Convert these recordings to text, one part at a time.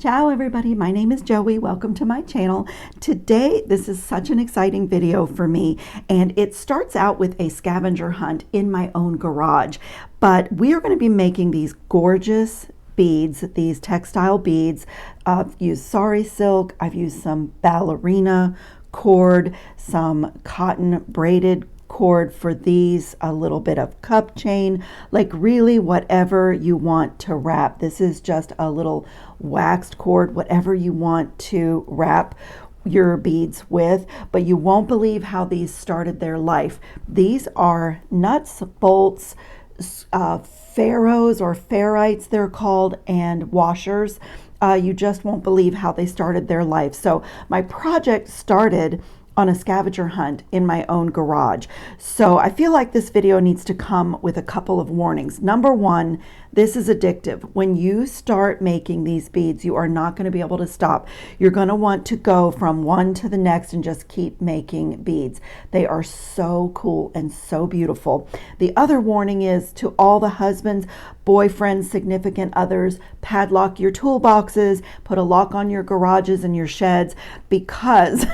Ciao everybody, my name is Joey. Welcome to my channel. Today, this is such an exciting video for me, and it starts out with a scavenger hunt in my own garage. But we are going to be making these gorgeous beads, these textile beads. I've used sari silk, I've used some ballerina cord, some cotton braided cord for these, a little bit of cup chain, like really whatever you want to wrap. This is just a little waxed cord, whatever you want to wrap your beads with, but you won't believe how these started their life. These are nuts, bolts, ferros or ferrites they're called, and washers. You just won't believe how they started their life. So my project started on a scavenger hunt in my own garage. So I feel like this video needs to come with a couple of warnings. Number one, this is addictive. When you start making these beads, you are not going to be able to stop. You're going to want to go from one to the next and just keep making beads. They are so cool and so beautiful. The other warning is to all the husbands, boyfriends, significant others: padlock your toolboxes, put a lock on your garages and your sheds, because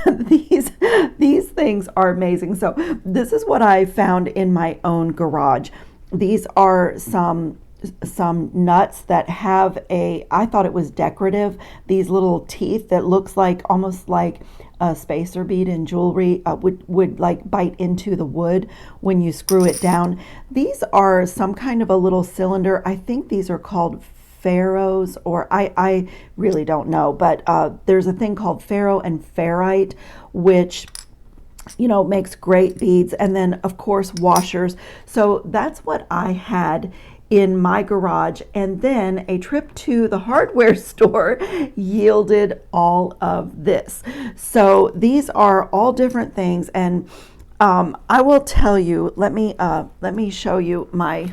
these things are amazing. So this is what I found in my own garage. These are some nuts that have I thought it was decorative, these little teeth that looks like almost like a spacer bead in jewelry would like bite into the wood when you screw it down. These are some kind of a little cylinder. I think these are called ferros, or I really don't know, but there's a thing called ferro and ferrite, which makes great beads. And then of course washers. So that's what I had in my garage, and then a trip to the hardware store yielded all of this. So these are all different things, and I will tell you, let me show you my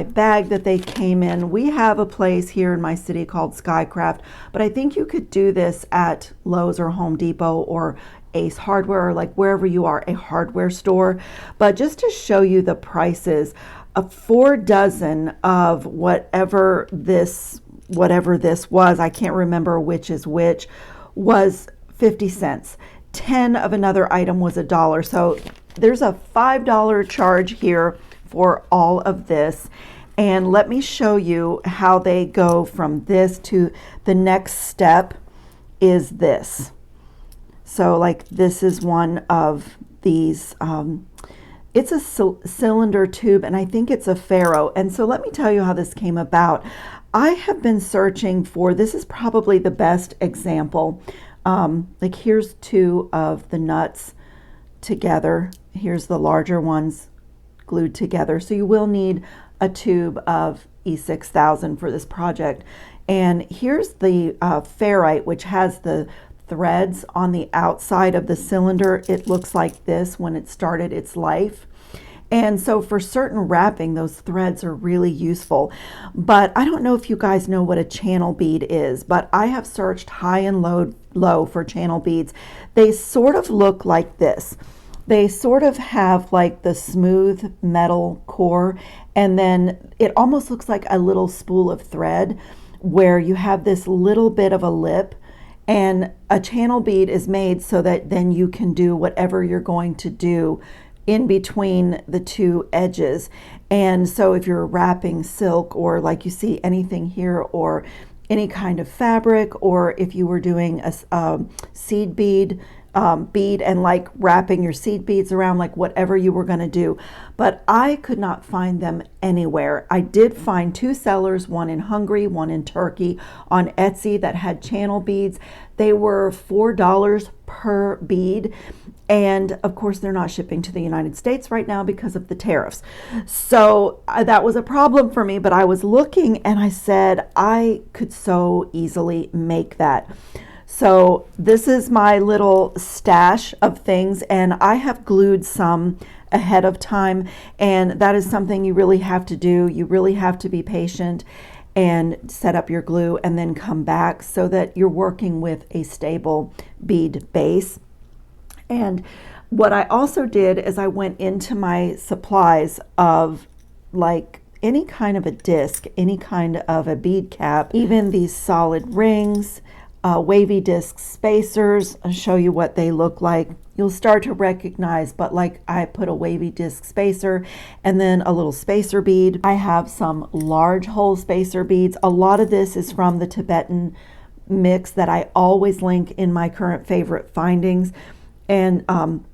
bag that they came in. We have a place here in my city called Skycraft, but I think you could do this at Lowe's or Home Depot or Ace Hardware, or like wherever you are, a hardware store. But just to show you the prices, a 4 dozen of whatever this was, I can't remember which is which, was 50 cents. 10 of another item was $1. So there's a $5 charge here for all of this. And let me show you how they go from this to the next step is this. So like this is one of these, it's a cylinder tube, and I think it's a ferro. And so let me tell you how this came about. I have been searching for, this is probably the best example. Like here's 2 of the nuts together. Here's the larger ones glued together. So you will need a tube of E6000 for this project. And here's the ferrite, which has the threads on the outside of the cylinder. It looks like this when it started its life. And so for certain wrapping, those threads are really useful. But I don't know if you guys know what a channel bead is, but I have searched high and low for channel beads. They sort of look like this. They sort of have like the smooth metal core, and then it almost looks like a little spool of thread where you have this little bit of a lip. And a channel bead is made so that then you can do whatever you're going to do in between the 2 edges. And so if you're wrapping silk, or like you see anything here, or any kind of fabric, or if you were doing a seed bead, and like wrapping your seed beads around, like whatever you were going to do. But I could not find them anywhere. I did find 2 sellers, one in Hungary, one in Turkey, on Etsy, that had channel beads. They were $4 per bead. And of course, they're not shipping to the United States right now because of the tariffs. So that was a problem for me, but I was looking and I said, I could so easily make that. So this is my little stash of things, and I have glued some ahead of time, and that is something you really have to do. You really have to be patient and set up your glue and then come back so that you're working with a stable bead base. And what I also did is I went into my supplies of like any kind of a disc, any kind of a bead cap, even these solid rings, wavy disc spacers. I'll show you what they look like. You'll start to recognize, but like I put a wavy disc spacer and then a little spacer bead. I have some large hole spacer beads. A lot of this is from the Tibetan mix that I always link in my current favorite findings. And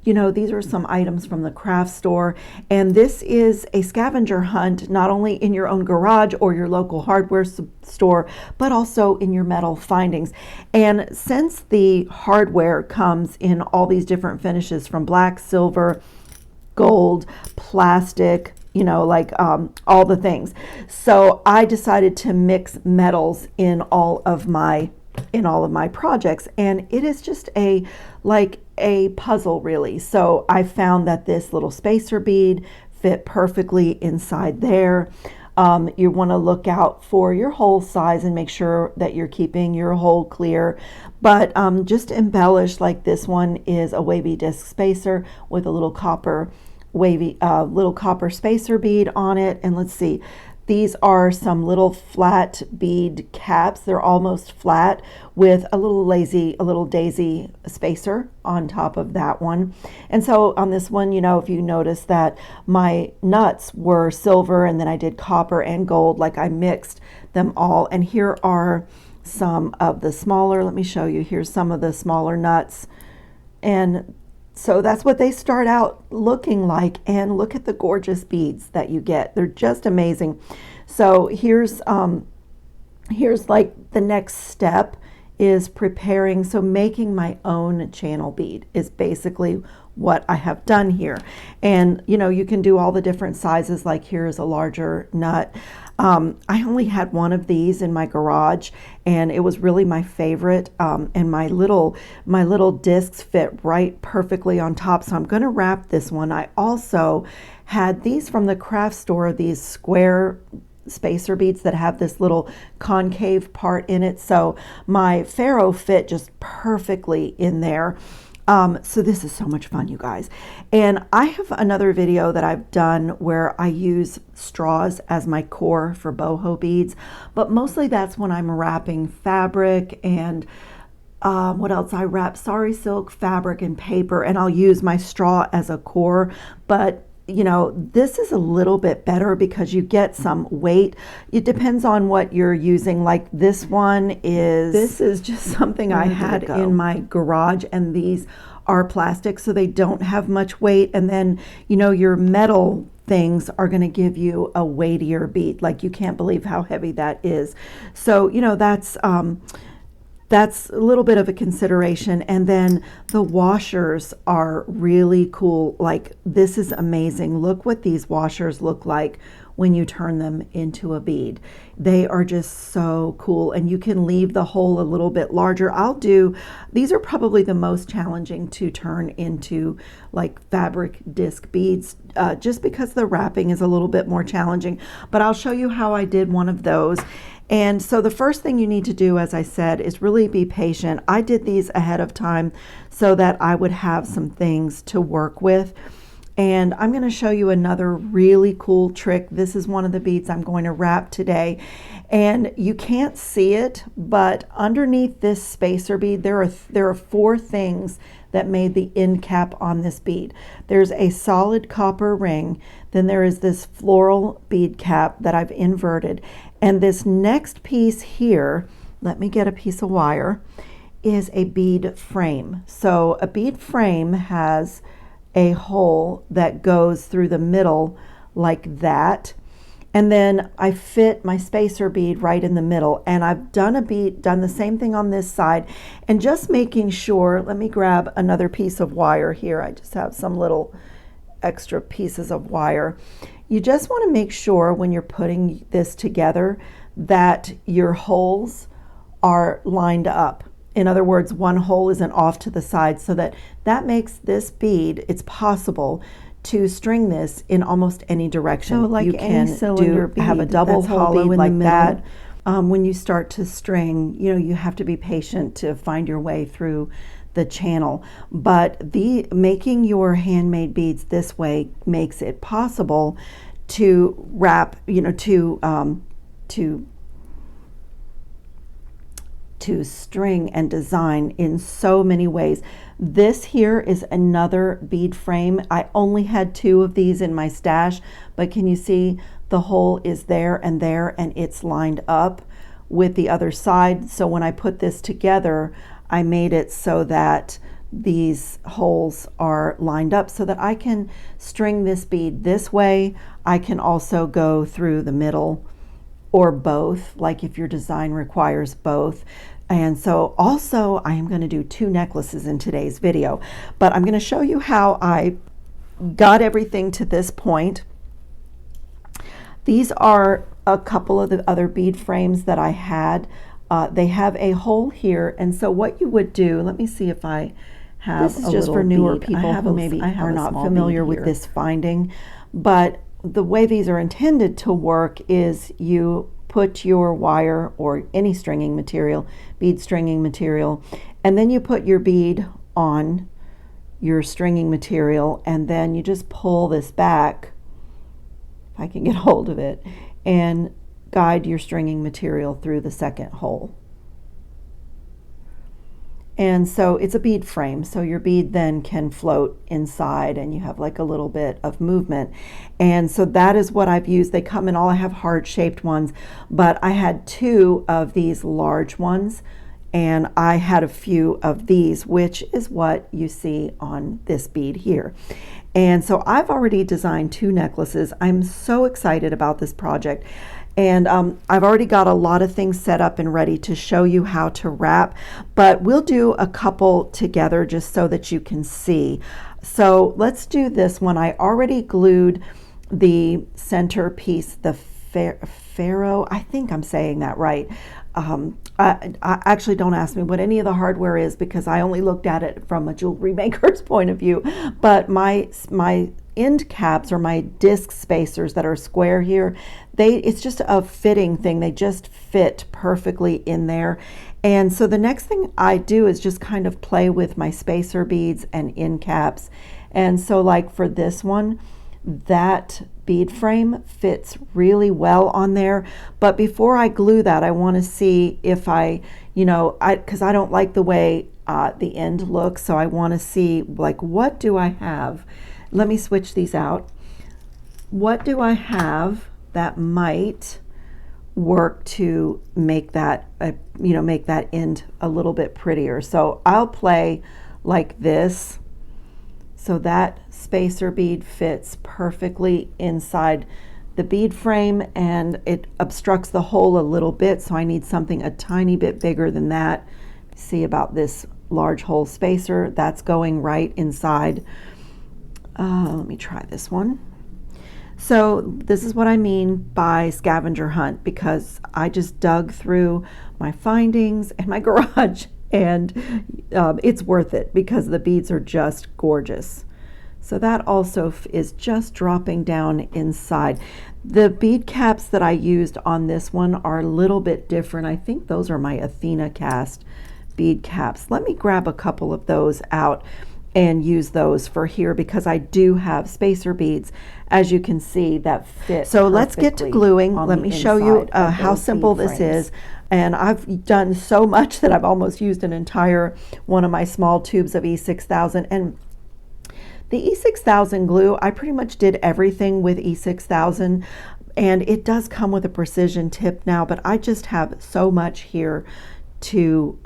you know, these are some items from the craft store, and this is a scavenger hunt, not only in your own garage or your local hardware store, but also in your metal findings. And since the hardware comes in all these different finishes, from black, silver, gold, plastic, you know, like all the things, so I decided to mix metals in all of my projects, and it is just like a puzzle, really. So I found that this little spacer bead fit perfectly inside there. You want to look out for your hole size and make sure that you're keeping your hole clear, but just embellish, like this one is a wavy disc spacer with a little copper spacer bead on it. And let's see, these are some little flat bead caps. They're almost flat with a little daisy spacer on top of that one. And so on this one, you know, if you notice that my nuts were silver and then I did copper and gold, like I mixed them all. And here are some of the smaller, let me show you, here's some of the smaller nuts. And so that's what they start out looking like, and look at the gorgeous beads that you get. They're just amazing. So here's like the next step is preparing. So making my own channel bead is basically what I have done here. And you know, you can do all the different sizes, like here's a larger nut. I only had one of these in my garage, and it was really my favorite. And my little discs fit right perfectly on top. So I'm going to wrap this one. I also had these from the craft store, these square spacer beads that have this little concave part in it. So my ferro fit just perfectly in there. So this is so much fun, you guys. And I have another video that I've done where I use straws as my core for boho beads, but mostly that's when I'm wrapping fabric and what else I wrap, sari silk, fabric, and paper, and I'll use my straw as a core. But you know, this is a little bit better because you get some weight. It depends on what you're using. Like this is just something I had in my garage, and these are plastic, so they don't have much weight. And then, you know, your metal things are going to give you a weightier bead. Like you can't believe how heavy that is. So, you know, that's a little bit of a consideration. And then the washers are really cool. Like this is amazing. Look what these washers look like when you turn them into a bead. They are just so cool, and you can leave the hole a little bit larger. These are probably the most challenging to turn into like fabric disc beads, just because the wrapping is a little bit more challenging, but I'll show you how I did one of those. And so the first thing you need to do, as I said, is really be patient. I did these ahead of time so that I would have some things to work with. And I'm going to show you another really cool trick. This is one of the beads I'm going to wrap today. And you can't see it, but underneath this spacer bead, there are 4 things that made the end cap on this bead. There's a solid copper ring. Then there is this floral bead cap that I've inverted. And this next piece here, let me get a piece of wire, is a bead frame. So a bead frame has a hole that goes through the middle like that. And then I fit my spacer bead right in the middle, and I've done the same thing on this side, and just making sure, let me grab another piece of wire here. I just have some little extra pieces of wire. You just want to make sure when you're putting this together that your holes are lined up. In other words, one hole isn't off to the side, so that makes this bead, it's possible to string this in almost any direction. So like you can have a double hollow bead like that. When you start to string, you know, you have to be patient to find your way through the channel. But making your handmade beads this way makes it possible to wrap, you know, to string and design in so many ways. This here is another bead frame. I only had 2 of these in my stash, but can you see the hole is there, and it's lined up with the other side. So when I put this together, I made it so that these holes are lined up so that I can string this bead this way. I can also go through the middle, or both, like if your design requires both. And so also I am going to do 2 necklaces in today's video, but I'm going to show you how I got everything to this point. These are a couple of the other bead frames that I had. They have a hole here, and so what you would do, let me see if I have, this is just for newer people who maybe are not familiar with this finding, but the way these are intended to work is you put your wire or any stringing material, bead stringing material, and then you put your bead on your stringing material, and then you just pull this back, if I can get hold of it, and guide your stringing material through the second hole. And so it's a bead frame, so your bead then can float inside, and you have like a little bit of movement. And so that is what I've used. They come in all, I have heart-shaped ones, but I had 2 of these large ones, and I had a few of these, which is what you see on this bead here. And so I've already designed 2 necklaces. I'm so excited about this project. And I've already got a lot of things set up and ready to show you how to wrap, but we'll do a couple together just so that you can see. So let's do this one. I already glued the center piece, the ferro, I think I'm saying that right. I actually, don't ask me what any of the hardware is because I only looked at it from a jewelry maker's point of view, but my end caps, or my disc spacers that are square here, it's just a fitting thing. They just fit perfectly in there. And so the next thing I do is just kind of play with my spacer beads and end caps. And so like for this one, that bead frame fits really well on there. But before I glue that, I want to see if because I don't like the way the end looks, so I want to see, like, what do I have? Let me switch these out. What do I have that might work to make that make that end a little bit prettier? So I'll play like this, so that spacer bead fits perfectly inside the bead frame, and it obstructs the hole a little bit, so I need something a tiny bit bigger than that. See about this large hole spacer that's going right inside. Let me try this one. So this is what I mean by scavenger hunt, because I just dug through my findings and my garage, and it's worth it because the beads are just gorgeous. So that also is just dropping down inside. The bead caps that I used on this one are a little bit different. I think those are my Athenacast bead caps. Let me grab a couple of those out and use those for here, because I do have spacer beads, as you can see, that fit. So let's get to gluing. Let me show you how simple this is. And I've done so much that I've almost used an entire one of my small tubes of E6000. And the E6000 glue, I pretty much did everything with E6000, and it does come with a precision tip now, but I just have so much here to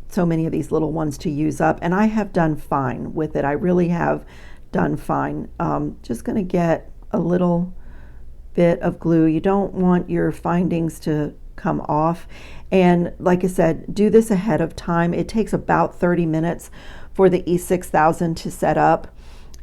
so many of these little ones to use up, and I have done fine with it. I really have done fine. Just going to get a little bit of glue. You don't want your findings to come off, and like I said, do this ahead of time. It takes about 30 minutes for the E6000 to set up,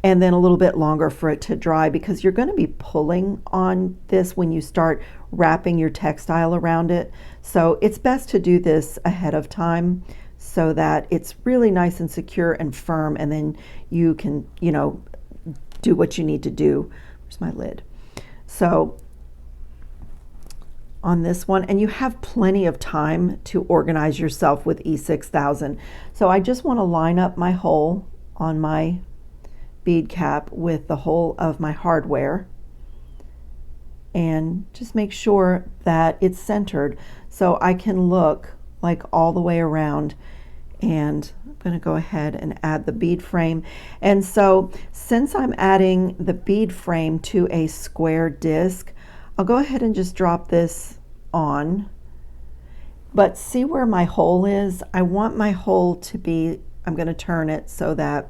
and then a little bit longer for it to dry, because you're going to be pulling on this when you start wrapping your textile around it. So it's best to do this ahead of time so that it's really nice and secure and firm, and then you can, do what you need to do. Where's my lid? So on this one, and you have plenty of time to organize yourself with E6000. So I just want to line up my hole on my bead cap with the hole of my hardware, and just make sure that it's centered so I can look like all the way around. And I'm going to go ahead and add the bead frame. And so since I'm adding the bead frame to a square disc, I'll go ahead and just drop this on. But see where my hole is? I want my hole to be, I'm going to turn it so that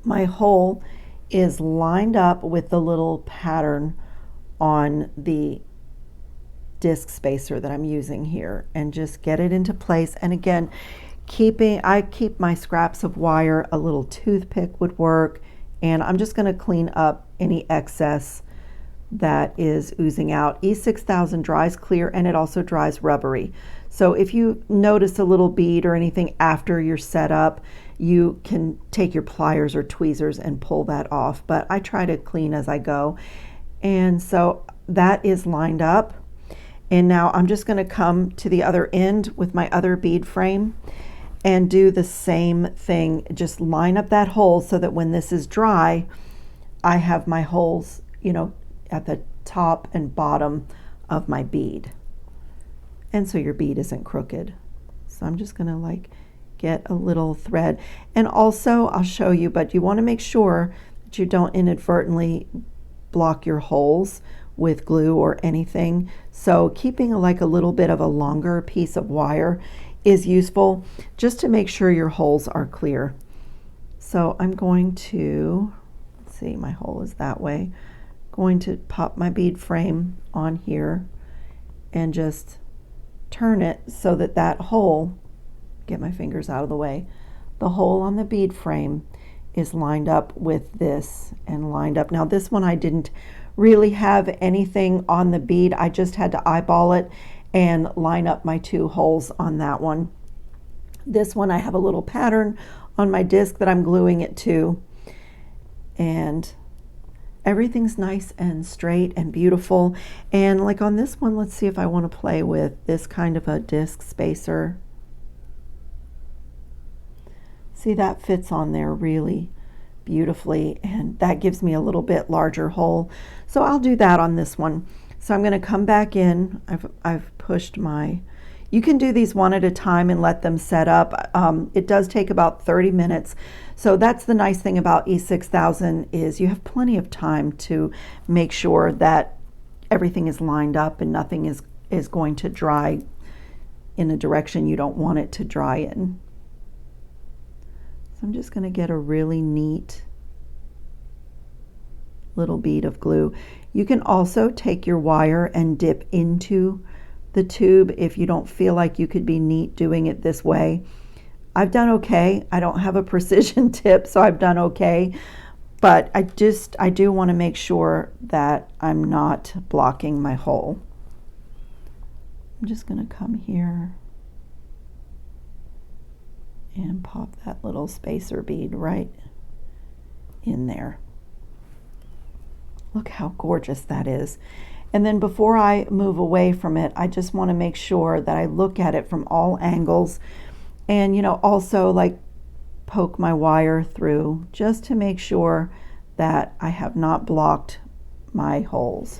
my hole is lined up with the little pattern on the disc spacer that I'm using here, and just get it into place. And again, I keep my scraps of wire. A little toothpick would work, and I'm just going to clean up any excess that is oozing out. E6000 dries clear, and it also dries rubbery. So if you notice a little bead or anything after you're set up, you can take your pliers or tweezers and pull that off, but I try to clean as I go. And so that is lined up. And now I'm just going to come to the other end with my other bead frame and do the same thing. Just line up that hole so that when this is dry, I have my holes, you know, at the top and bottom of my bead. And so your bead isn't crooked. So I'm just going to like get a little thread. And also I'll show you, but you want to make sure that you don't inadvertently block your holes with glue or anything. So keeping like a little bit of a longer piece of wire is useful just to make sure your holes are clear. So I'm going to, let's see, my hole is that way. Going to pop my bead frame on here and just turn it so that that hole, get my fingers out of the way, the hole on the bead frame is lined up with this and lined up. Now this one I didn't really have anything on the bead. I just had to eyeball it and line up my two holes on that one. This one I have a little pattern on my disc that I'm gluing it to, and everything's nice and straight and beautiful. And like on this one, let's see if I want to play with this kind of a disc spacer. See, that fits on there really beautifully, and that gives me a little bit larger hole. So I'll do that on this one. So I'm going to come back in. I've pushed my, you can do these one at a time and let them set up. It does take about 30 minutes. So that's the nice thing about E6000 is you have plenty of time to make sure that everything is lined up and nothing is going to dry in a direction you don't want it to dry in. So I'm just going to get a really neat little bead of glue. You can also take your wire and dip into the tube if you don't feel like you could be neat doing it this way. I've done okay. I don't have a precision tip, so I've done okay. But I do want to make sure that I'm not blocking my hole. I'm just going to come here and pop that little spacer bead right in there. Look how gorgeous that is. And then before I move away from it, I just want to make sure that I look at it from all angles, and, you know, also like poke my wire through just to make sure that I have not blocked my holes.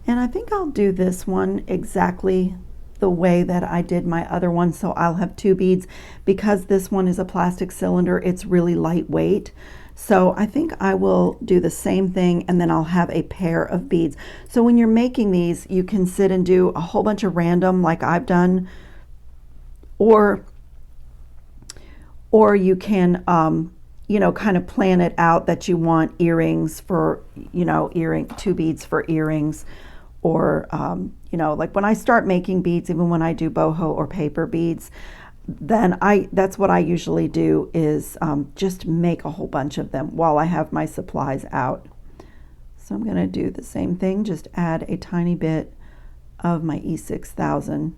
And I think I'll do this one exactly the way that I did my other one. So I'll have two beads. Because this one is a plastic cylinder, it's really lightweight. So I think I will do the same thing, and then I'll have a pair of beads. So when you're making these, you can sit and do a whole bunch of random like I've done, or you can you know, kind of plan it out that you want earrings for, you know, two beads for earrings, or you know, like when I start making beads, even when I do boho or paper beads, then that's what I usually do is just make a whole bunch of them while I have my supplies out. So I'm going to do the same thing, just add a tiny bit of my E6000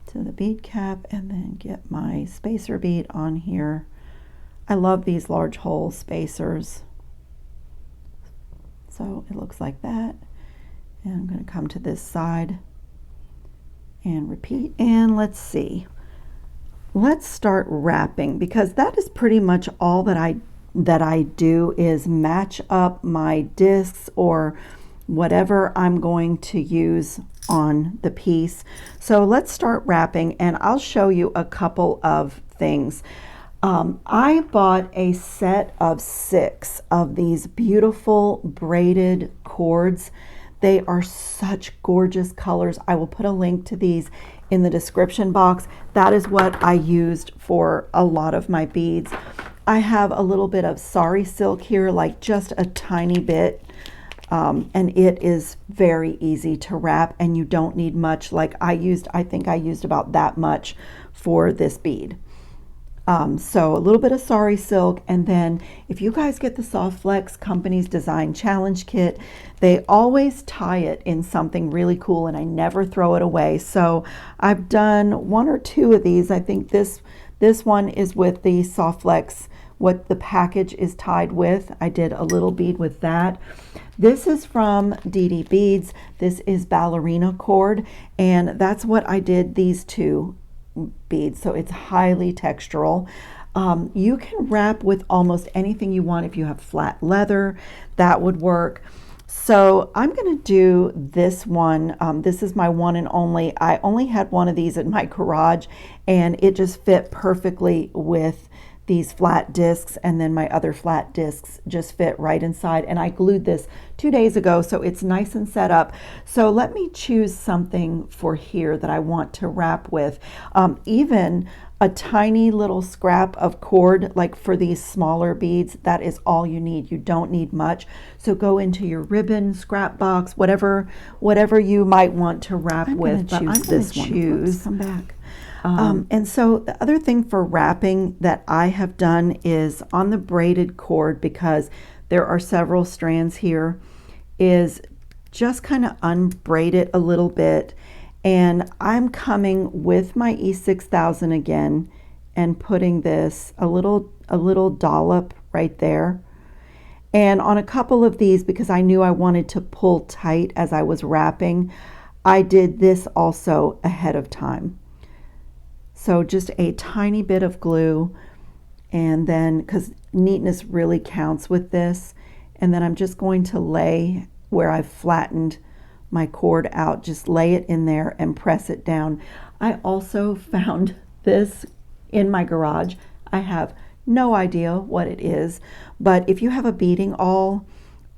to the bead cap, and then get my spacer bead on here. I love these large hole spacers. So it looks like that. And I'm going to come to this side and repeat. And let's see. Let's start wrapping, because that is pretty much all that I that I do is match up my discs or whatever I'm going to use on the piece. So let's start wrapping, and I'll show you a couple of things. I bought a set of 6 of these beautiful braided cords. They are such gorgeous colors. I will put a link to these in the description box. That is what I used for a lot of my beads. I have a little bit of sari silk here, like just a tiny bit. And it is very easy to wrap, and you don't need much. Like I think I used about that much for this bead. So a little bit of sari silk, and then if you guys get the Soft Flex Company's Design Challenge Kit, they always tie it in something really cool, and I never throw it away. So I've done 1 or 2 of these. I think this one is with the Soft Flex, what the package is tied with. I did a little bead with that. This is from DD Beads. This is ballerina cord, and that's what I did these 2 beads. So it's highly textural. You can wrap with almost anything you want. If you have flat leather, that would work. So I'm going to do this one. This is my one and only. I only had one of these in my garage, and it just fit perfectly with these flat discs, and then my other flat discs just fit right inside, and I glued this 2 days ago, so it's nice and set up. So let me choose something for here that I want to wrap with. Even a tiny little scrap of cord, like for these smaller beads, that is all you need. You don't need much. So go into your ribbon scrap box, whatever you might want to wrap with. But I'm going to choose. Come back. And so the other thing for wrapping that I have done is on the braided cord, because there are several strands here, is just kind of unbraid it a little bit. And I'm coming with my E6000 again and putting this a little dollop right there. And on a couple of these, because I knew I wanted to pull tight as I was wrapping, I did this also ahead of time. So just a tiny bit of glue, and then, because neatness really counts with this, and then I'm just going to lay where I've flattened my cord out, just lay it in there and press it down. I also found this in my garage. I have no idea what it is, but if you have a beading awl,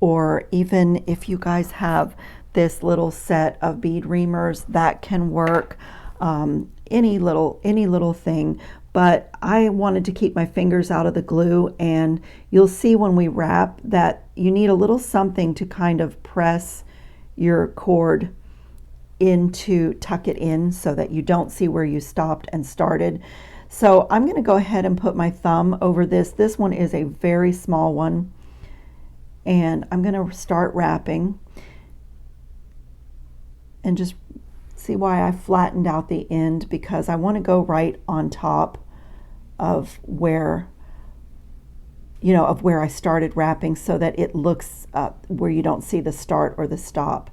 or even if you guys have this little set of bead reamers, that can work. Any little thing, but I wanted to keep my fingers out of the glue, and you'll see when we wrap that you need a little something to kind of press your cord into, tuck it in so that you don't see where you stopped and started. So I'm going to go ahead and put my thumb over this. This one is a very small one, and I'm going to start wrapping, and just see why I flattened out the end, because I want to go right on top of where, of where I started wrapping, so that it looks where you don't see the start or the stop.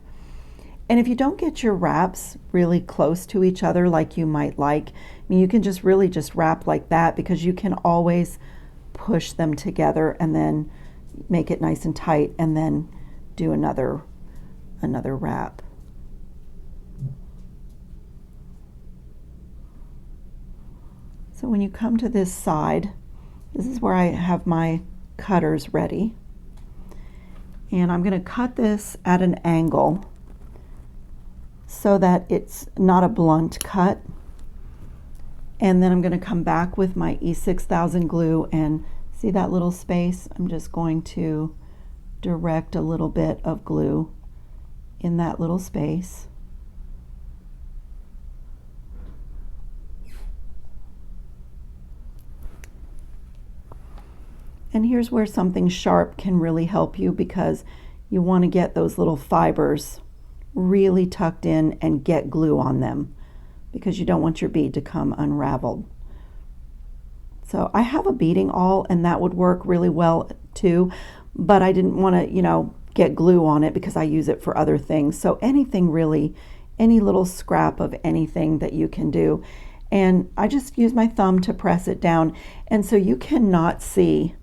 And if you don't get your wraps really close to each other like you might like, I mean, you can just really just wrap like that, because you can always push them together and then make it nice and tight, and then do another wrap. So when you come to this side, this is where I have my cutters ready. And I'm going to cut this at an angle so that it's not a blunt cut. And then I'm going to come back with my E6000 glue, and see that little space? I'm just going to direct a little bit of glue in that little space. And here's where something sharp can really help you, because you want to get those little fibers really tucked in and get glue on them, because you don't want your bead to come unraveled. So I have a beading awl, and that would work really well too, but I didn't want to, get glue on it, because I use it for other things. So anything really, any little scrap of anything that you can do. And I just use my thumb to press it down, and so you cannot see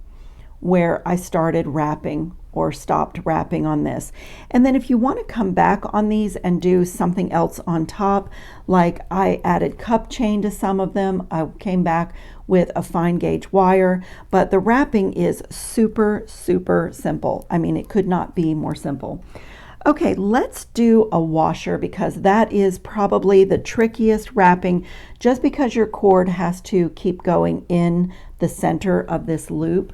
where I started wrapping or stopped wrapping on this. And then if you want to come back on these and do something else on top, like I added cup chain to some of them, I came back with a fine gauge wire, but the wrapping is super, super simple. I mean, it could not be more simple. Okay, let's do a washer because that is probably the trickiest wrapping, just because your cord has to keep going in the center of this loop.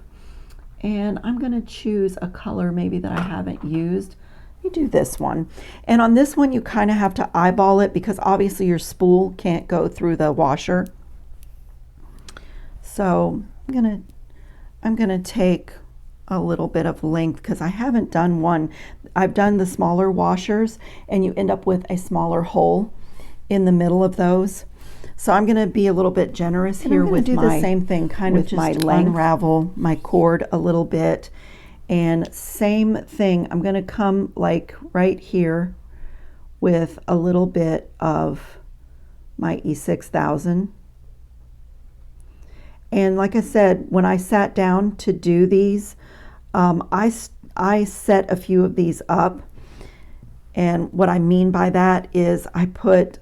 And I'm going to choose a color maybe that I haven't used. You do this one. And on this one, you kind of have to eyeball it because obviously your spool can't go through the washer. So I'm gonna take a little bit of length because I haven't done one. I've done the smaller washers and you end up with a smaller hole in the middle of those. So I'm going to be a little bit generous here with the same thing, kind of just my length. Unravel my cord a little bit, and same thing. I'm going to come like right here with a little bit of my E6000. And like I said, when I sat down to do these, I set a few of these up, and what I mean by that is I put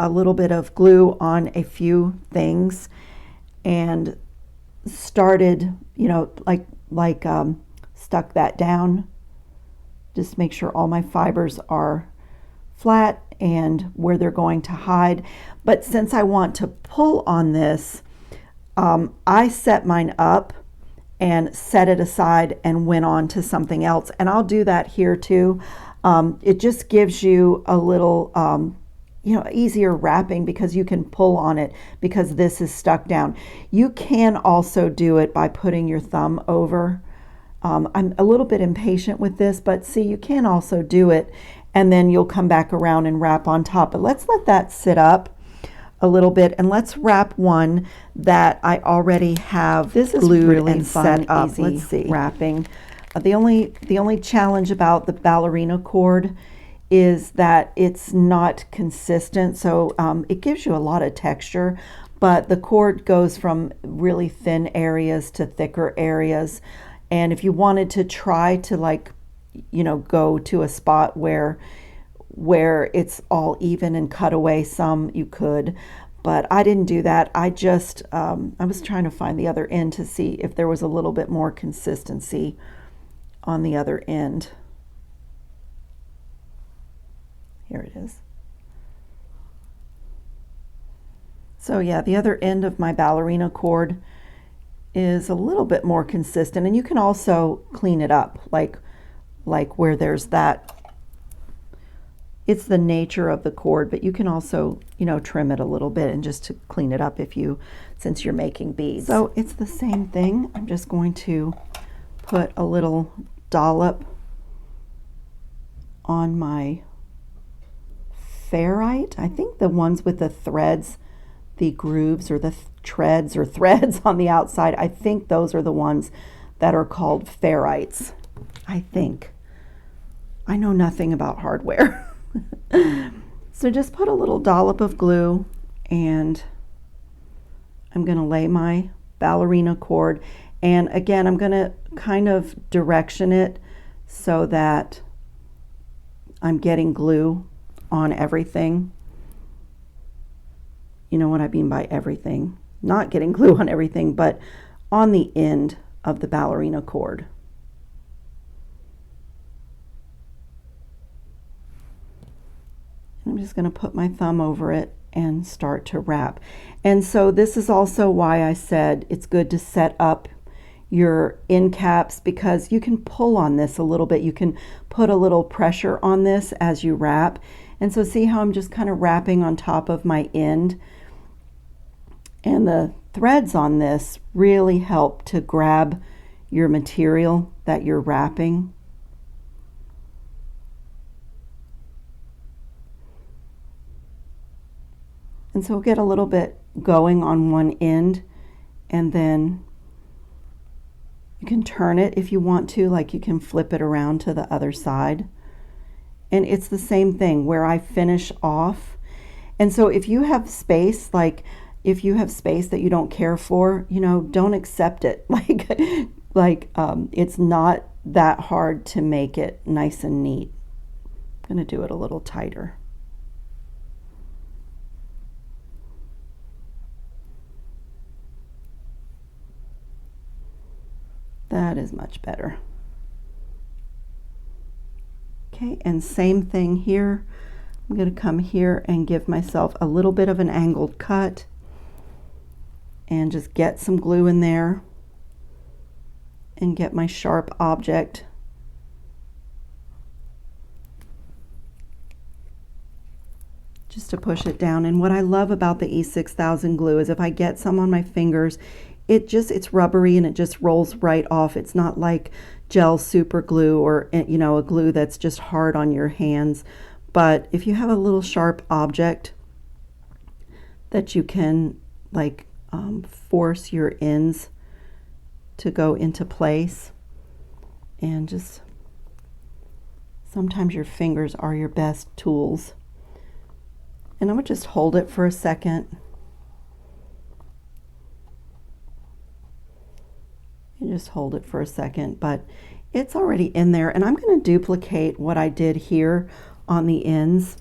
a little bit of glue on a few things and started, you know, stuck that down. Just make sure all my fibers are flat and where they're going to hide. But since I want to pull on this, I set mine up and set it aside and went on to something else. And I'll do that here too. It just gives you a little easier wrapping because you can pull on it because this is stuck down. You can also do it by putting your thumb over. I'm a little bit impatient with this, but see, you can also do it and then you'll come back around and wrap on top. But let's let that sit up a little bit and let's wrap one that I already have this is glued really and fun, set up. Easy let's see. Wrapping. The only challenge about the ballerina cord is that it's not consistent, so it gives you a lot of texture, but the cord goes from really thin areas to thicker areas. And if you wanted to try to go to a spot where it's all even and cut away some, you could, but I didn't do that. I just I was trying to find the other end to see if there was a little bit more consistency on the other end. Here it is. So yeah, the other end of my ballerina cord is a little bit more consistent, and you can also clean it up, like where there's that. It's the nature of the cord, but you can also, trim it a little bit and just to clean it up since you're making beads. So it's the same thing. I'm just going to put a little dollop on my ferrite. I think the ones with the threads, the grooves or the treads or threads on the outside, I think those are the ones that are called ferrites. I think. I know nothing about hardware. So just put a little dollop of glue, and I'm going to lay my ballerina cord, and again I'm going to kind of direction it so that I'm getting glue on everything. You know what I mean by everything. Not getting glue on everything, but on the end of the ballerina cord. I'm just going to put my thumb over it and start to wrap. And so this is also why I said it's good to set up your end caps, because you can pull on this a little bit. You can put a little pressure on this as you wrap. And so see how I'm just kind of wrapping on top of my end. And the threads on this really help to grab your material that you're wrapping. And so we'll get a little bit going on one end, and then you can turn it if you want to, like you can flip it around to the other side. And it's the same thing where I finish off. And so if you have space, if you have space that you don't care for, don't accept it. Like, it's not that hard to make it nice and neat. I'm going to do it a little tighter. That is much better. Okay, and same thing here. I'm going to come here and give myself a little bit of an angled cut and just get some glue in there and get my sharp object. Just to push it down. And what I love about the E6000 glue is if I get some on my fingers, it's rubbery and it just rolls right off. It's not like gel super glue or, you know, a glue that's just hard on your hands. But if you have a little sharp object that you can like force your ends to go into place, and just sometimes your fingers are your best tools. And I'm going to just hold it for a second. You just hold it for a second, but it's already in there. And I'm going to duplicate what I did here on the ends.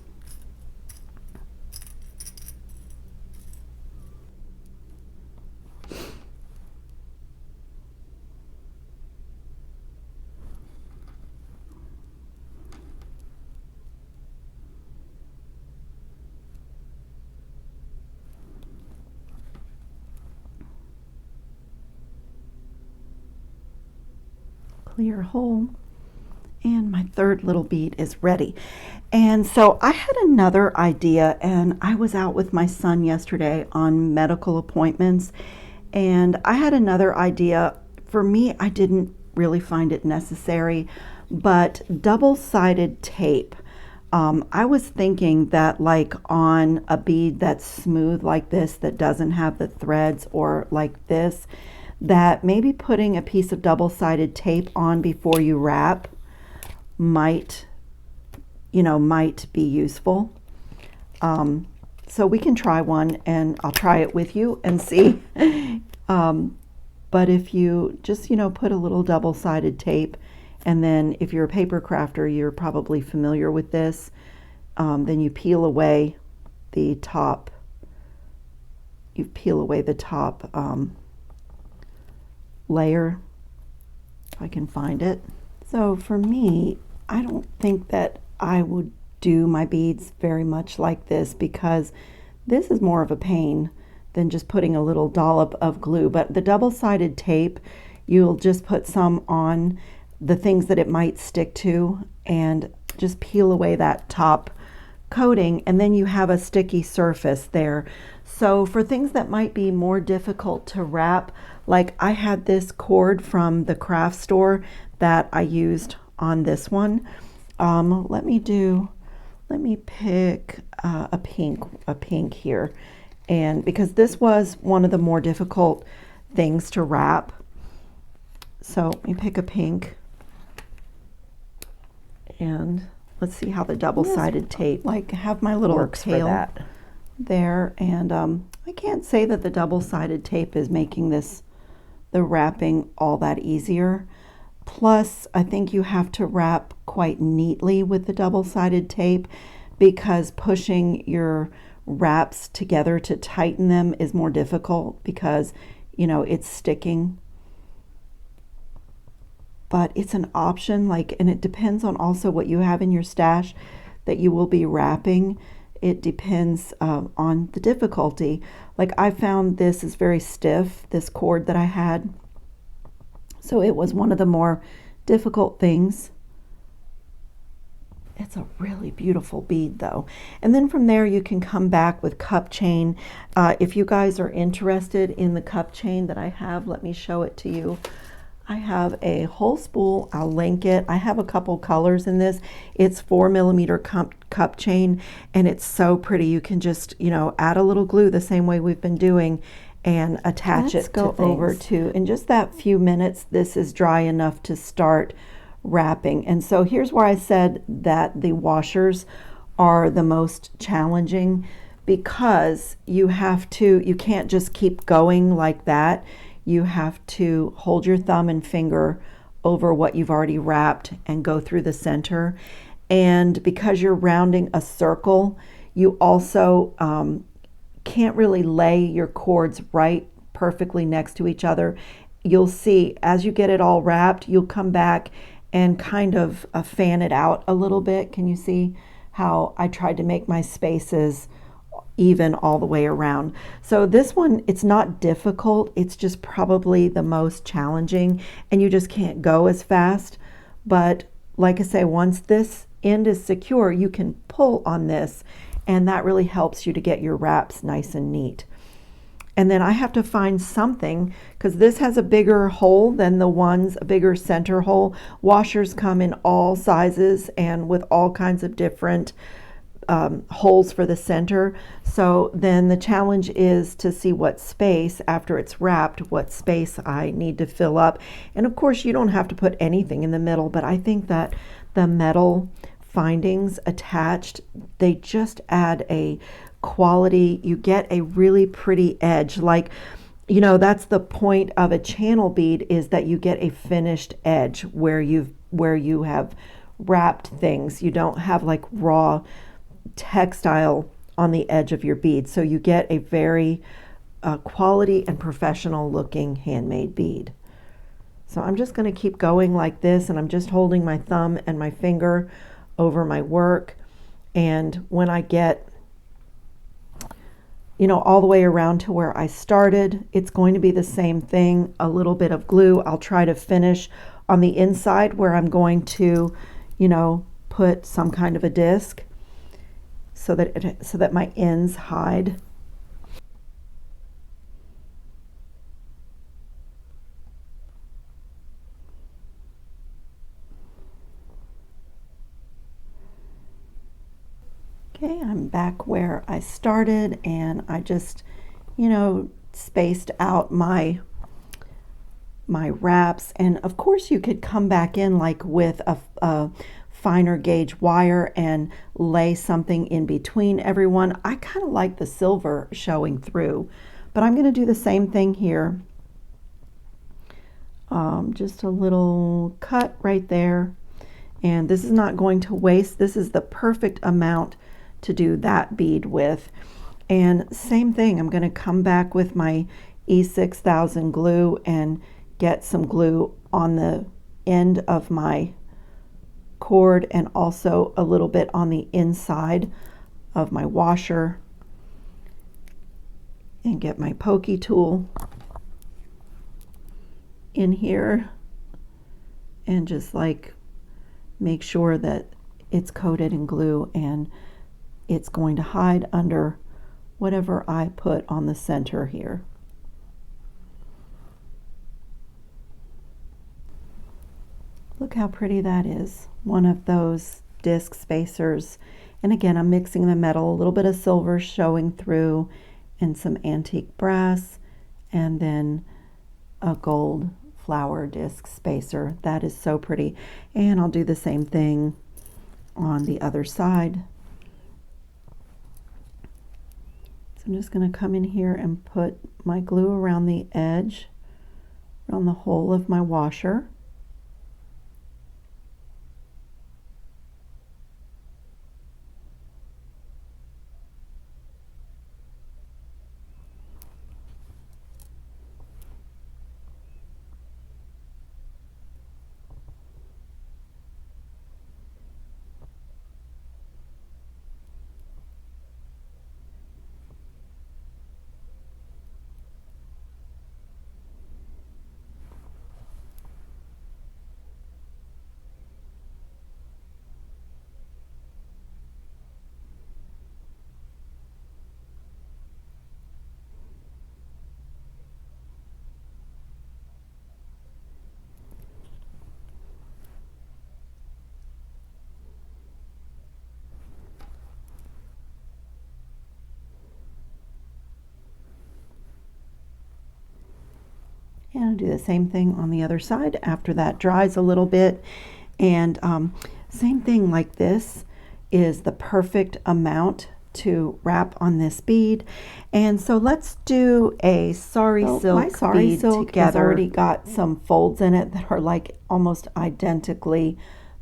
Clear hole, and my third little bead is ready. And so I had another idea, and I was out with my son yesterday on medical appointments, and I had another idea. For me, I didn't really find it necessary, but double-sided tape. I was thinking that like on a bead that's smooth like this, that doesn't have the threads, or like this, that maybe putting a piece of double-sided tape on before you wrap might be useful. So we can try one, and I'll try it with you and see. But if you just, put a little double-sided tape, and then if you're a paper crafter, you're probably familiar with this, then you peel away the top. You peel away the top layer, if I can find it. So for me, I don't think that I would do my beads very much like this, because this is more of a pain than just putting a little dollop of glue. But the double-sided tape, you'll just put some on the things that it might stick to and just peel away that top coating, and then you have a sticky surface there. So for things that might be more difficult to wrap, like I had this cord from the craft store that I used on this one. Let me pick a pink here, and because this was one of the more difficult things to wrap. So let me pick a pink, and let's see how the double-sided tape, like have my little tail there. And I can't say that the double-sided tape is making the wrapping all that easier. Plus, I think you have to wrap quite neatly with the double-sided tape, because pushing your wraps together to tighten them is more difficult, because it's sticking. But it's an option, and it depends on also what you have in your stash that you will be wrapping. It depends on the difficulty. Like I found this is very stiff, this cord that I had. So it was one of the more difficult things. It's a really beautiful bead though. And then from there you can come back with cup chain. If you guys are interested in the cup chain that I have, let me show it to you. I have a whole spool, I'll link it. I have a couple colors in this. It's 4mm cup chain, and it's so pretty. You can just, add a little glue the same way we've been doing and attach it to things. Over to, in just that few minutes, this is dry enough to start wrapping. And so here's where I said that the washers are the most challenging, because you can't just keep going like that. you have to hold your thumb and finger over what you've already wrapped and go through the center. And because you're rounding a circle, you also can't really lay your cords right perfectly next to each other. You'll see as you get it all wrapped, you'll come back and kind of fan it out a little bit. Can you see how I tried to make my spaces even all the way around? So this one, it's not difficult, it's just probably the most challenging, and you just can't go as fast. But like I say, once this end is secure, you can pull on this, and that really helps you to get your wraps nice and neat. And then I have to find something, because this has a bigger hole than the ones, a bigger center hole. Washers come in all sizes and with all kinds of different holes for the center. So then the challenge is to see what space, after it's wrapped, what space I need to fill up. And of course you don't have to put anything in the middle, but I think that the metal findings attached, they just add a quality. You get a really pretty edge. Like, you know, that's the point of a channel bead, is that you get a finished edge where you have wrapped things. You don't have like raw textile on the edge of your bead. So you get a very quality and professional looking handmade bead. So I'm just going to keep going like this, and I'm just holding my thumb and my finger over my work. And when I get, you know, all the way around to where I started, it's going to be the same thing. A little bit of glue. I'll try to finish on the inside where I'm going to, you know, put some kind of a disc so that my ends hide. Okay, I'm back where I started, and I just, you know, spaced out my wraps. And of course you could come back in like with a finer gauge wire and lay something in between everyone. I kind of like the silver showing through, but I'm going to do the same thing here. Just a little cut right there, and this is not going to waste. This is the perfect amount to do that bead with. And same thing, I'm going to come back with my E6000 glue and get some glue on the end of my cord, and also a little bit on the inside of my washer, and get my pokey tool in here and just like make sure that it's coated in glue and it's going to hide under whatever I put on the center here. Look how pretty that is. One of those disc spacers. And again, I'm mixing the metal, a little bit of silver showing through, and some antique brass, and then a gold flower disc spacer. That is so pretty. And I'll do the same thing on the other side. So I'm just going to come in here and put my glue around the edge, around the hole of my washer. And I'll do the same thing on the other side after that dries a little bit. And same thing, like this is the perfect amount to wrap on this bead. And so let's do a sari silk my sari bead silk together. has already got some folds in it that are like almost identically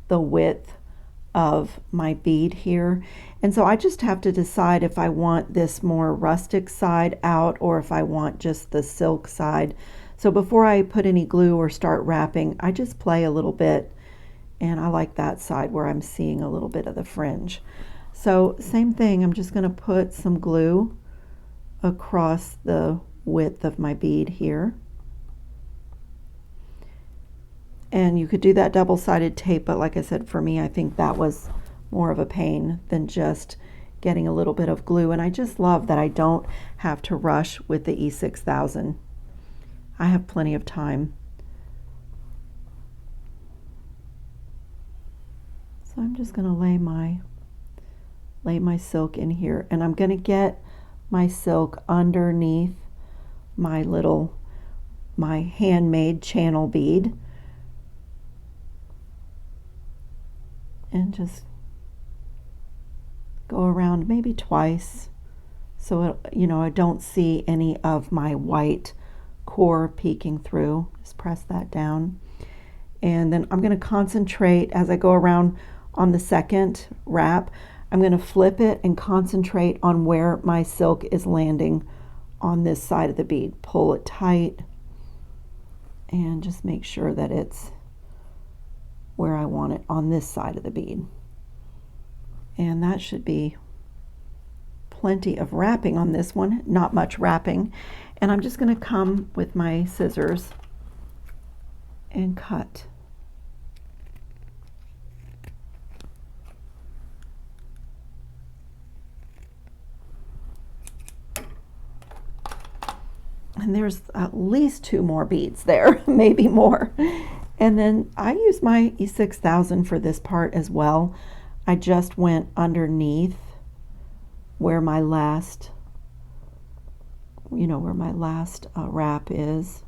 the width of my bead here. And so I just have to decide if I want this more rustic side out or if I want just the silk side. So before I put any glue or start wrapping, I just play a little bit, and I like that side where I'm seeing a little bit of the fringe. So same thing, I'm just going to put some glue across the width of my bead here. And you could do that double-sided tape, but like I said, for me, I think that was more of a pain than just getting a little bit of glue. And I just love that I don't have to rush with the E6000. I have plenty of time. So I'm just going to lay my silk in here, and I'm going to get my silk underneath my handmade channel bead, and just go around maybe twice so I don't see any of my white core peeking through. Just press that down, and then I'm going to concentrate as I go around on the second wrap. I'm going to flip it and concentrate on where my silk is landing on this side of the bead. Pull it tight and just make sure that it's where I want it on this side of the bead. And that should be plenty of wrapping on this one, not much wrapping. And I'm just going to come with my scissors and cut. And there's at least 2 more beads there, maybe more. And then I use my E6000 for this part as well. I just went underneath where my last, wrap is.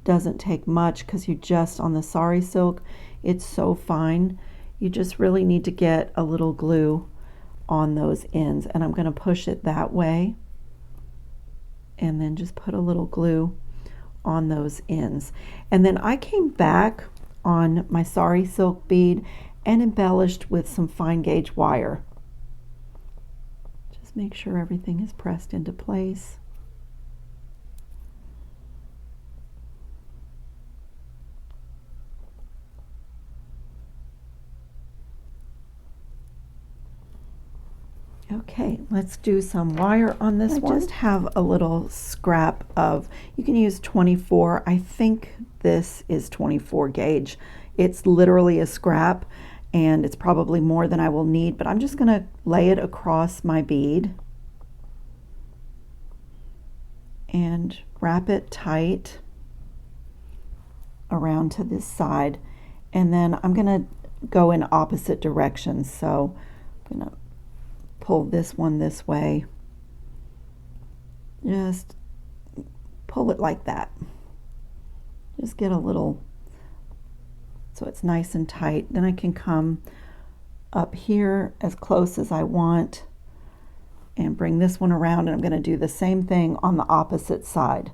Doesn't take much because you just, on the sari silk, it's so fine. You just really need to get a little glue on those ends. And I'm going to push it that way, and then just put a little glue on those ends. And then I came back on my sari silk bead and embellished with some fine gauge wire. Just make sure everything is pressed into place. Okay, let's do some wire on this one. I just have a little scrap of, you can use 24. I think this is 24 gauge. It's literally a scrap, and it's probably more than I will need, but I'm just going to lay it across my bead and wrap it tight around to this side. And then I'm going to go in opposite directions. So I'm going to pull this one this way. Just pull it like that. Just get a little, so it's nice and tight. Then I can come up here as close as I want and bring this one around, and I'm going to do the same thing on the opposite side.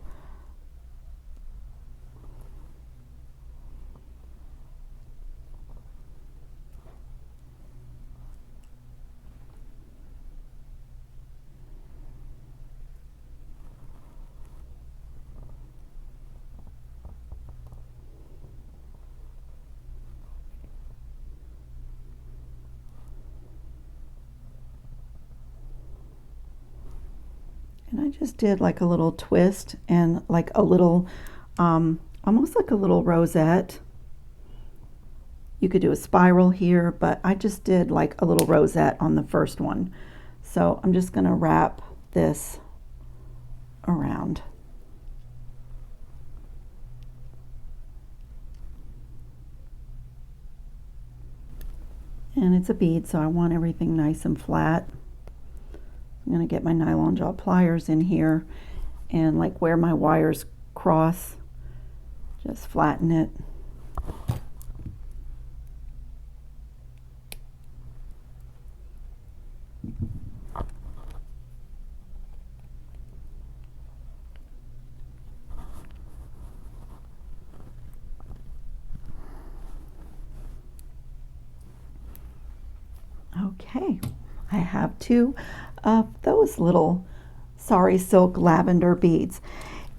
And I just did like a little twist and like a little, almost like a little rosette. You could do a spiral here, but I just did like a little rosette on the first one. So I'm just going to wrap this around. And it's a bead, so I want everything nice and flat. I'm going to get my nylon jaw pliers in here, and like where my wires cross, just flatten it. Okay, I have 2 of those little Sari Silk lavender beads.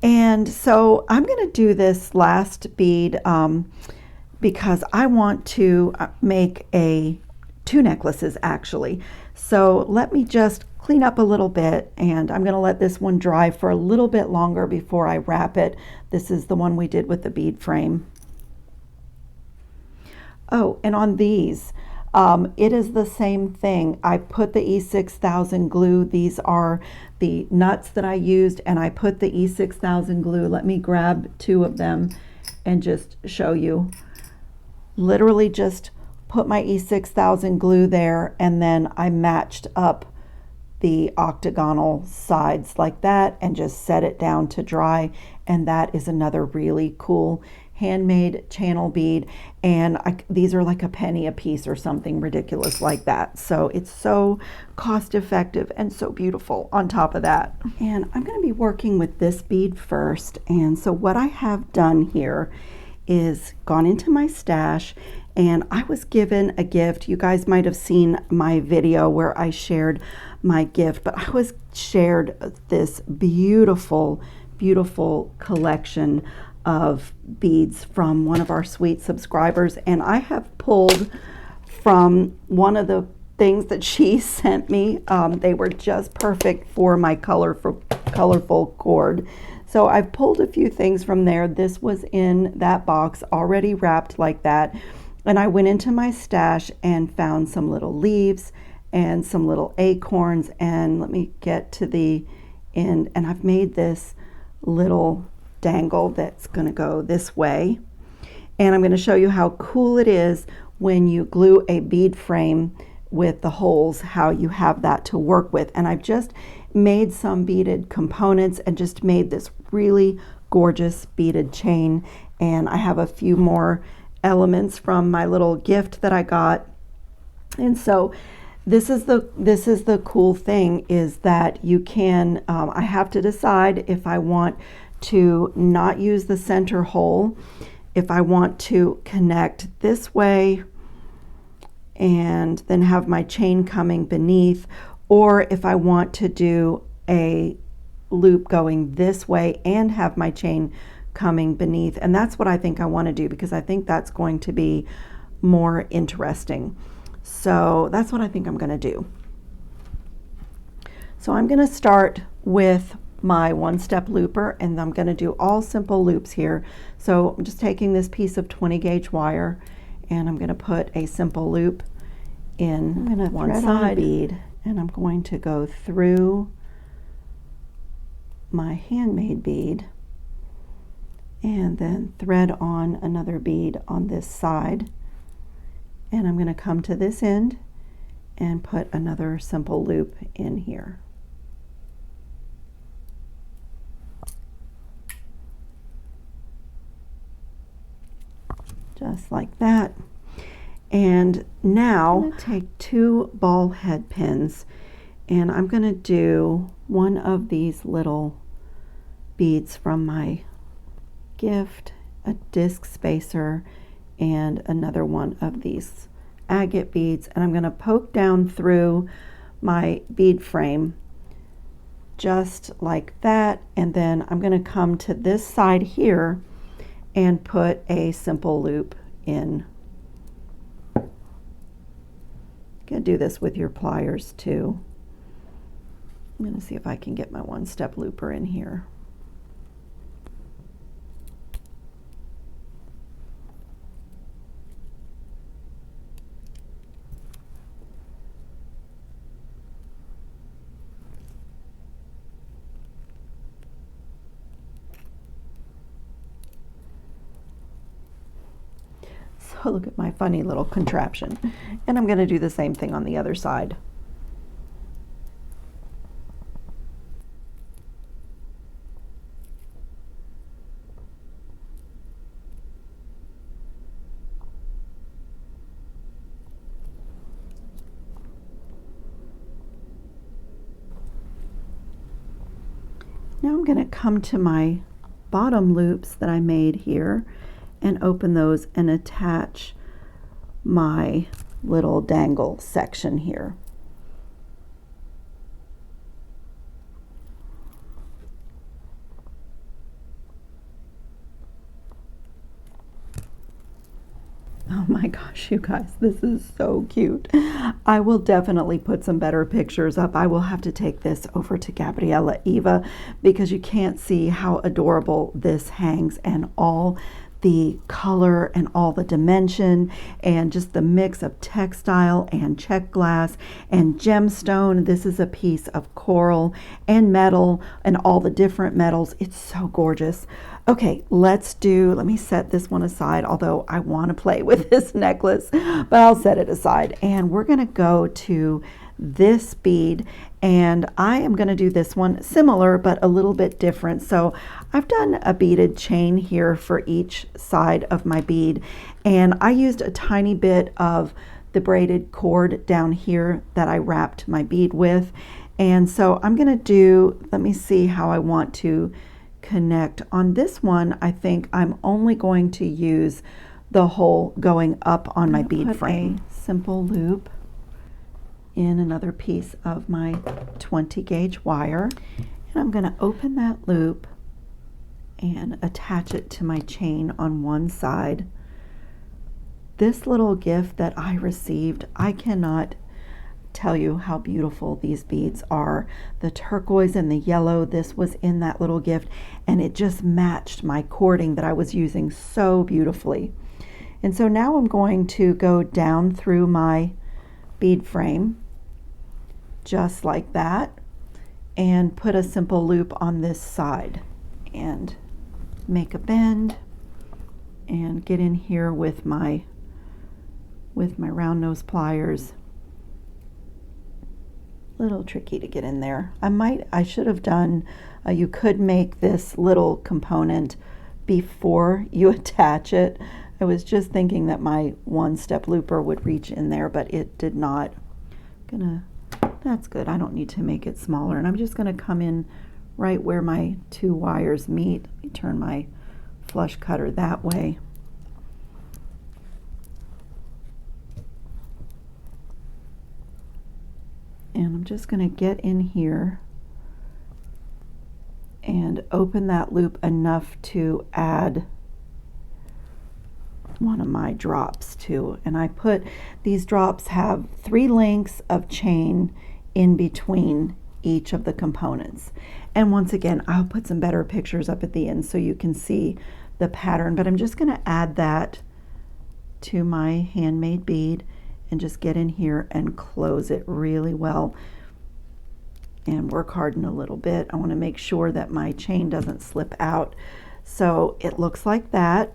And so I'm going to do this last bead because I want to make 2 necklaces actually. So let me just clean up a little bit, and I'm going to let this one dry for a little bit longer before I wrap it. This is the one we did with the bead frame. Oh, and on these, it is the same thing. I put the E6000 glue. These are the nuts that I used, and I put the E6000 glue. Let me grab 2 of them and just show you. Literally just put my E6000 glue there, and then I matched up the octagonal sides like that and just set it down to dry. And that is another really cool handmade channel bead, and these are like a penny a piece or something ridiculous like that. So it's so cost effective and so beautiful on top of that. And I'm going to be working with this bead first. And so what I have done here is gone into my stash, and I was given a gift. You guys might have seen my video where I shared my gift, but I was shared this beautiful collection of beads from one of our sweet subscribers, and I have pulled from one of the things that she sent me. They were just perfect for my colorful cord. So I've pulled a few things from there. This was in that box already wrapped like that, and I went into my stash and found some little leaves and some little acorns, and let me get to the end, and I've made this little dangle that's going to go this way, and I'm going to show you how cool it is when you glue a bead frame with the holes, how you have that to work with. And I've just made some beaded components and just made this really gorgeous beaded chain, and I have a few more elements from my little gift that I got. And so this is the cool thing, is that you can I have to decide if I want to not use the center hole, if I want to connect this way and then have my chain coming beneath, or if I want to do a loop going this way and have my chain coming beneath. And that's what I think I want to do, because I think that's going to be more interesting. So that's what I think I'm going to do. So I'm going to start with my 1-step looper, and I'm going to do all simple loops here. So I'm just taking this piece of 20 gauge wire, and I'm going to put a simple loop in one side bead, and I'm going to go through my handmade bead and then thread on another bead on this side, and I'm going to come to this end and put another simple loop in here. Just like that. And now I'm going to take 2 ball head pins, and I'm going to do one of these little beads from my gift, a disc spacer, and another one of these agate beads, and I'm going to poke down through my bead frame just like that, and then I'm going to come to this side here and put a simple loop in. You can do this with your pliers too. I'm going to see if I can get my 1-step looper in here. So look at my funny little contraption. And I'm going to do the same thing on the other side. Now I'm going to come to my bottom loops that I made here and open those and attach my little dangle section here. Oh my gosh, you guys, this is so cute. I will definitely put some better pictures up. I will have to take this over to Gabriella Eva because you can't see how adorable this hangs, and all the color and all the dimension and just the mix of textile and check glass and gemstone. This is a piece of coral and metal and all the different metals. It's so gorgeous. Okay, let me set this one aside, although I want to play with this necklace, but I'll set it aside. And we're going to go to this bead, and I am going to do this one similar but a little bit different. So I've done a beaded chain here for each side of my bead, and I used a tiny bit of the braided cord down here that I wrapped my bead with. And so I'm going to do, let me see how I want to connect. On this one, I think I'm only going to use the hole going up on my bead frame. A simple loop in another piece of my 20 gauge wire, and I'm going to open that loop and attach it to my chain on one side. This little gift that I received, I cannot tell you how beautiful these beads are. The turquoise and the yellow, this was in that little gift, and it just matched my cording that I was using so beautifully. And so now I'm going to go down through my bead frame just like that and put a simple loop on this side and make a bend and get in here with my round nose pliers. Little tricky to get in there. I should have done, you could make this little component before you attach it. I was just thinking that my one-step looper would reach in there, but it did not. That's good. I don't need to make it smaller, and I'm just going to come in right where my two wires meet. Let me turn my flush cutter that way. And I'm just going to get in here and open that loop enough to add one of my drops to. And I put, these drops have 3 lengths of chain in between each of the components. And once again, I'll put some better pictures up at the end so you can see the pattern, but I'm just going to add that to my handmade bead and just get in here and close it really well and work hard in a little bit. I want to make sure that my chain doesn't slip out. So it looks like that.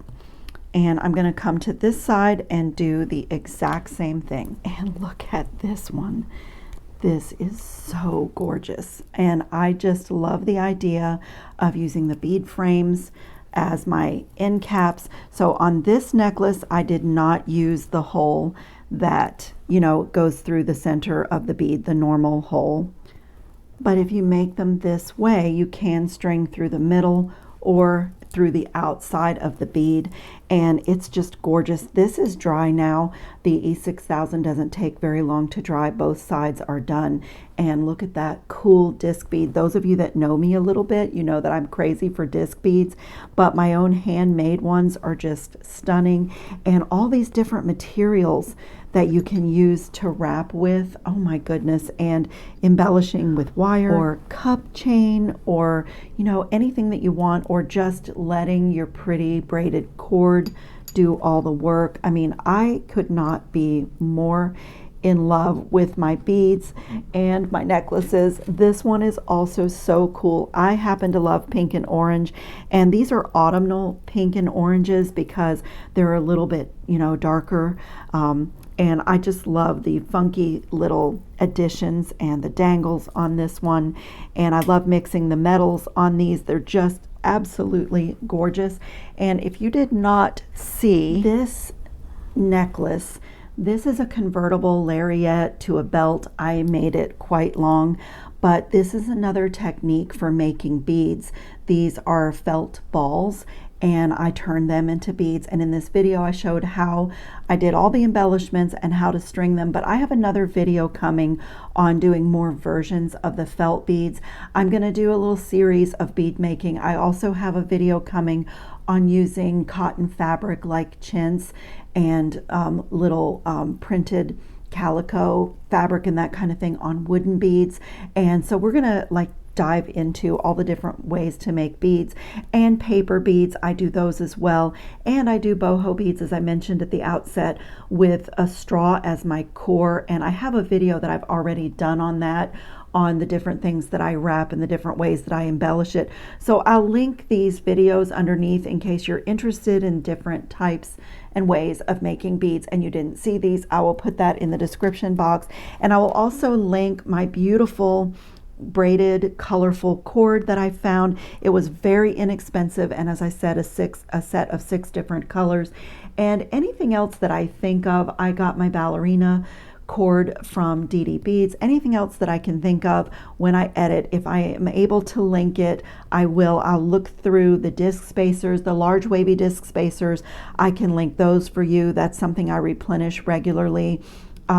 And I'm going to come to this side and do the exact same thing. And look at this one. This is so gorgeous. And I just love the idea of using the bead frames as my end caps. So on this necklace, I did not use the hole that, you know, goes through the center of the bead, the normal hole. But if you make them this way, you can string through the middle or through the outside of the bead, and it's just gorgeous. This is dry now. The E6000 doesn't take very long to dry. Both sides are done, and look at that cool disc bead. Those of you that know me a little bit, you know that I'm crazy for disc beads, but my own handmade ones are just stunning, and all these different materials that you can use to wrap with, oh my goodness, and embellishing with wire or cup chain or, you know, anything that you want, or just letting your pretty braided cord do all the work. I mean, I could not be more in love with my beads and my necklaces. This one is also so cool. I happen to love pink and orange, and these are autumnal pink and oranges because they're a little bit, you know, darker. And I just love the funky little additions and the dangles on this one. And I love mixing the metals on these. They're just absolutely gorgeous. And if you did not see this necklace, this is a convertible lariat to a belt. I made it quite long, but this is another technique for making beads. These are felt balls, and I turned them into beads. And in this video I showed how I did all the embellishments and how to string them, but I have another video coming on doing more versions of the felt beads. I'm going to do a little series of bead making. I also have a video coming on using cotton fabric like chintz and little printed calico fabric and that kind of thing on wooden beads. And so we're gonna like dive into all the different ways to make beads. And paper beads, I do those as well. And I do boho beads, as I mentioned at the outset, with a straw as my core. And I have a video that I've already done on that, on the different things that I wrap and the different ways that I embellish it. So I'll link these videos underneath in case you're interested in different types and ways of making beads and you didn't see these. I will put that in the description box, and I will also link my beautiful braided colorful cord that I found. It was very inexpensive, and as I said, a set of 6 different colors. And anything else that I think of, I got my ballerina cord from DD Beads. Anything else that I can think of when I edit, if I am able to link it, I will. I'll look through the disc spacers, the large wavy disc spacers. I can link those for you. That's something I replenish regularly.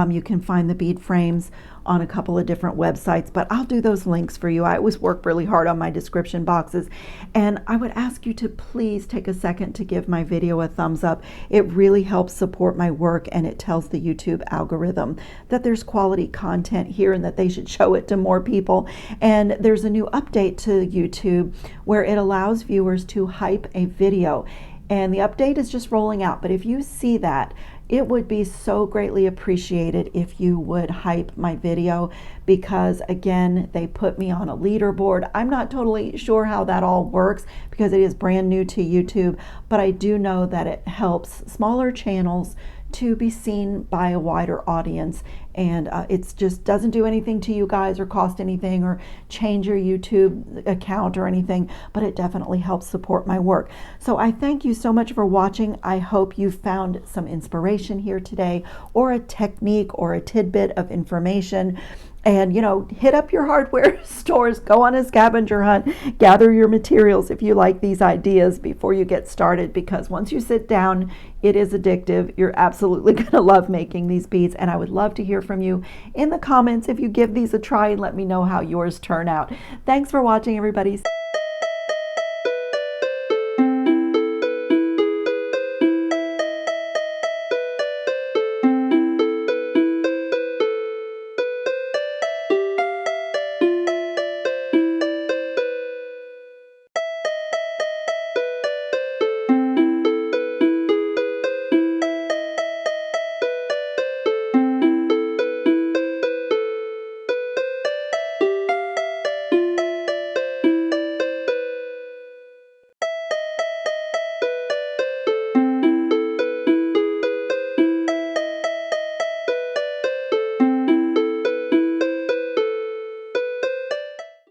You can find the bead frames on a couple of different websites, but I'll do those links for you. I always work really hard on my description boxes, and I would ask you to please take a second to give my video a thumbs up. It really helps support my work, and it tells the YouTube algorithm that there's quality content here and that they should show it to more people. And there's a new update to YouTube where it allows viewers to hype a video, and the update is just rolling out. But if you see that, it would be so greatly appreciated if you would hype my video, because again, they put me on a leaderboard. I'm not totally sure how that all works because it is brand new to YouTube, but I do know that it helps smaller channels to be seen by a wider audience. And it's just doesn't do anything to you guys or cost anything or change your YouTube account or anything, but it definitely helps support my work. So I thank you so much for watching. I hope you found some inspiration here today, or a technique or a tidbit of information. And, you know, hit up your hardware stores, go on a scavenger hunt, gather your materials if you like these ideas before you get started, because once you sit down, it is addictive. You're absolutely going to love making these beads, and I would love to hear from you in the comments if you give these a try and let me know how yours turn out. Thanks for watching, everybody.